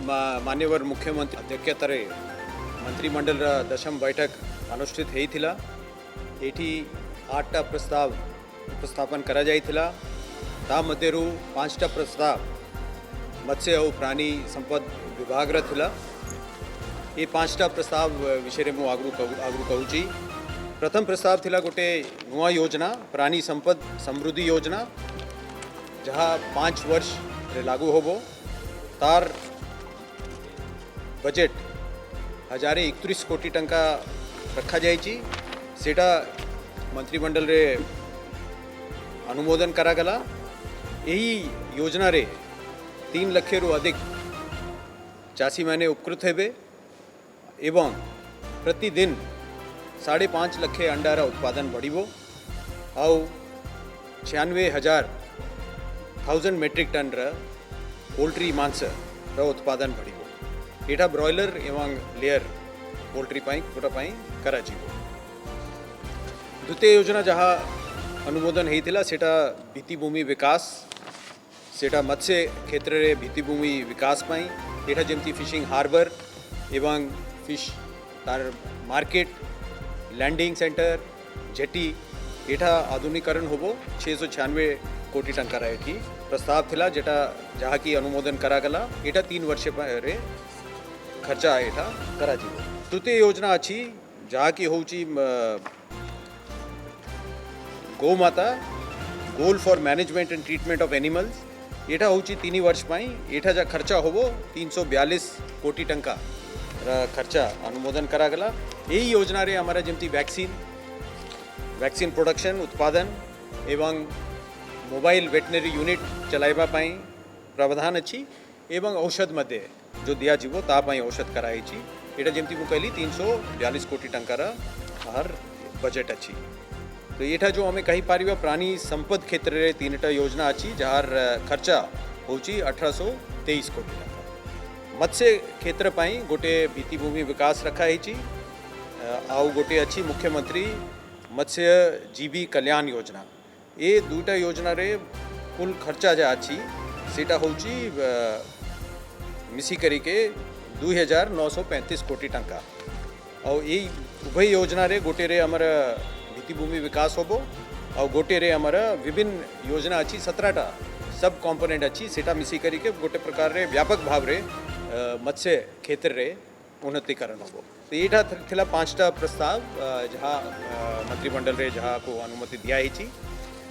मान्यवर मुख्यमंत्री अध्यक्षतारे मंत्रिमंडल दशम बैठक अनुष्ठित होता। ये 8टा प्रस्ताव उपस्थापन करा जाइथिला। ता मध्यरु 5टा प्रस्ताव मत्स्य और प्राणी संपद विभाग थिला। ये 5टा प्रस्ताव विषय में आगु कहूँ। प्रथम प्रस्ताव थिला गोटे नुआ योजना प्राणी संपद समृद्धि योजना, जहाँ 5 वर्ष लागू होबो। तार बजेट 1031 कोटी टंका रखा जाइए। सेटा मंत्रिमंडल रे अनुमोदन करागला। यही योजना रे 3 लाख रु अधिक चाषी मैंने उपकृत हेबे एवं प्रतिदिन 5.5 लाख अंडार उत्पादन बढ़िबो आउ 96,000 मेट्रिक टन पोल्ट्री मांस उत्पादन बढ़िबो। एटा ब्रॉयलर एवं लेयर पोल्ट्री गोटा करा जीवो। द्वितीय योजना जहाँ अनुमोदन होता सेटा भित्तिभूमि विकास, सेटा मत्स्य क्षेत्र रे भित्तिभूमि विकास पाई। एटा जमती फिशिंग हार्बर एवं फिश तार मार्केट, लैंडिंग सेंटर, जेटी एटा आधुनिकरण होबो। 696 कोटी टंका रही प्रस्ताव थिला, जेटा जहाँ की अनुमोदन करागला। एटा 3 वर्ष रे खर्चा एटा करा जीवो। तृतीय योजना अच्छी जहाँ की होची गोमाता goal for management and treatment of animals. एटा होची 3 वर्ष पाई। एटा जा खर्चा होबो 342 कोटी टंका खर्चा अनुमोदन करागला। यही योजना रे हमारा जमती वैक्सीन प्रोडक्शन उत्पादन एवं मोबाइल वेटनरी यूनिट चलाइबा पाई प्रावधान अच्छी एवं औषध मध्य जो दिया जीवो ता पाई औषध कराई। एटा जमती मु कहली 342 कोटी टंकार हर बजेट अच्छी। तो एटा जो हमें कही पारिबा प्राणी संपद क्षेत्र रे 3टा योजना अच्छी जार खर्चा होची 1823 कोटी टंका। मत्स्य क्षेत्र पाई गोटे भित्तिभूमि विकास रखा है। आउ गोटे अच्छी मुख्यमंत्री मत्स्य जीवी कल्याण योजना। ये 2टा योजना रे कुल खर्चा जा अच्छी सेटा होची मिसी करी के 2935 कोटी टंका। और ये उभय योजना रे गोटे रे हमारा भित्तिभूमि विकास होबो और गोटे रे हमारा विभिन्न योजना अच्छी 17टा सब कॉम्पोनेंट अच्छी सेटा मिसी करी के गोटे प्रकार रे व्यापक भाव रे मत्स्य क्षेत्र रे उन्नतीकरण होबो। तो ये थिला 5टा प्रस्ताव जहाँ मंत्रिमंडल रे जहाँ को अनुमति दिया ही।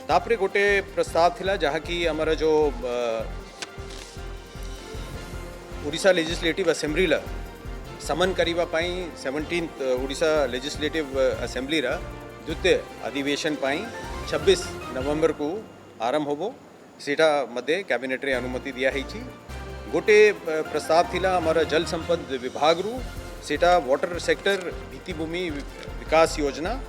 तापरे गोटे प्रस्ताव थिला जहाँ की हमारा जो उड़ीसा लेजिस्लेटिव असेंबली ला समन करीबा पाई 17th उड़ीसा लेजिस्लेटिव असेंबली रा द्वितीय अधिवेशन पाई 26 नवंबर को आरंभ होबो। सेटा मध्य कैबिनेट रे अनुमति दिया है। गोटे प्रस्ताव थिला हमारा जल संपद विभाग रू, सेटा वाटर सेक्टर भित्तिभूमि विकास योजना।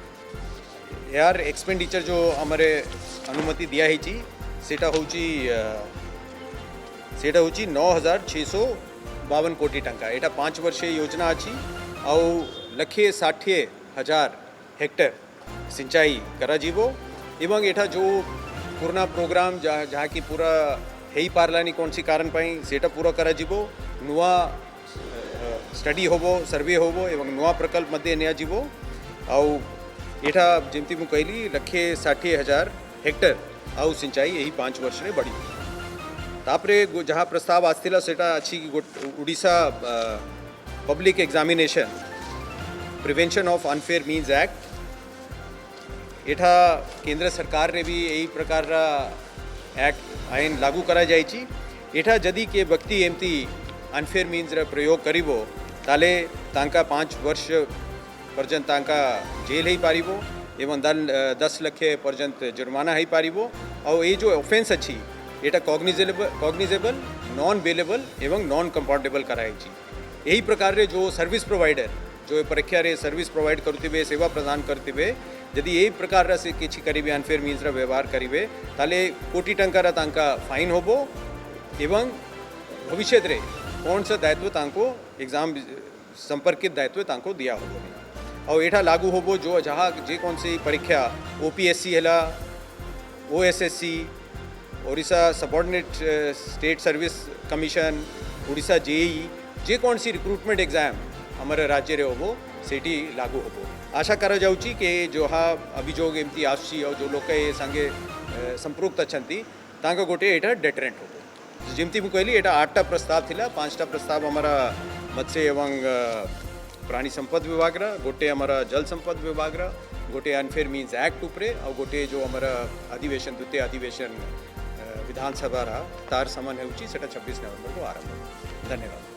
यार एक्सपेंडिचर जो हमारे अनुमति दिया है सेटा होची 9,652 कोटी टंका। एटा 5 वर्षीय योजना अच्छी और 1,60,000 हेक्टर सिंचाई करा जीवो। एवं एटा जो पुराना प्रोग्राम जहाँ की पूरा है ही पारलानी कौन सी कारण पाई सेटा पूरा करा जीवो। नुआ स्टडी होबो, सर्वे होबो एवं नुआ प्रकल्प मध्य नया जीवो। और एटा जमती मु कहली 1,60,000 हेक्टर आउ सिंचाई यही 5 वर्ष रे बढ़ी। तापरे जहाँ प्रस्ताव आसथिला सेटा अच्छी Orissa public examination prevention of unfair means act. एटा केंद्र सरकार ने भी यही प्रकार एक्ट आईन लागू करा जाइए। एटा जदि के व्यक्ति एमती अनफेयर मीन्स प्रयोग करिबो ताले तांका 5 वर्ष पर्यंत तांका जेल ही पारिबो एवं 10 लाख पर्यंत जुर्माना ही पारिबो। और ये जो ऑफेंस अच्छी एटा कॉग्निजेबल नॉन बेलेबल एवं नॉन कंपाउंडेबल कराई। यही प्रकार रे जो सर्विस प्रोवाइडर जो परीक्षा रे सर्विस प्रोवाइड करते सेवा प्रदान करते यदि यही प्रकार से किसी करीबे अनफेयर मीन्स व्यवहार करीबे ताले कोटी टंकार तांका फाइन होबो एवं भविष्य रे कौन सा दायित्व तांको एग्जाम संपर्कित दायित्व तांको दिया होबो। और एटा लागू होबो जो जहाँ जे कौन सी परीक्षा OPSC है, OSSC, Odisha subordinate state service commission, Odisha JE जेकोसी रिक्रुटमेंट एग्जाम आमर राज्य रे होबो सेठी लागू होबो आशा करा जाउची कि जो अभियोग एमती आसुची और जो लोक ए संगे संपृक्त अछंती तांको गोटे एटा डेटरेंट होबो जेमती मु कहली एटा 8टा प्रस्ताव थिला 5टा प्रस्ताव हमारा मत्स्य एवं प्राणी संपद विभाग रा गोटे हमारा जल संपद विभाग रा गोटे अनफेयर मीन्स एक्ट उपरे और गोटे जो हमारा अधिवेशन द्वितीय अधिवेशन विधानसभा तार समान होउची सेटा 26 नवंबर को आरंभ। धन्यवाद।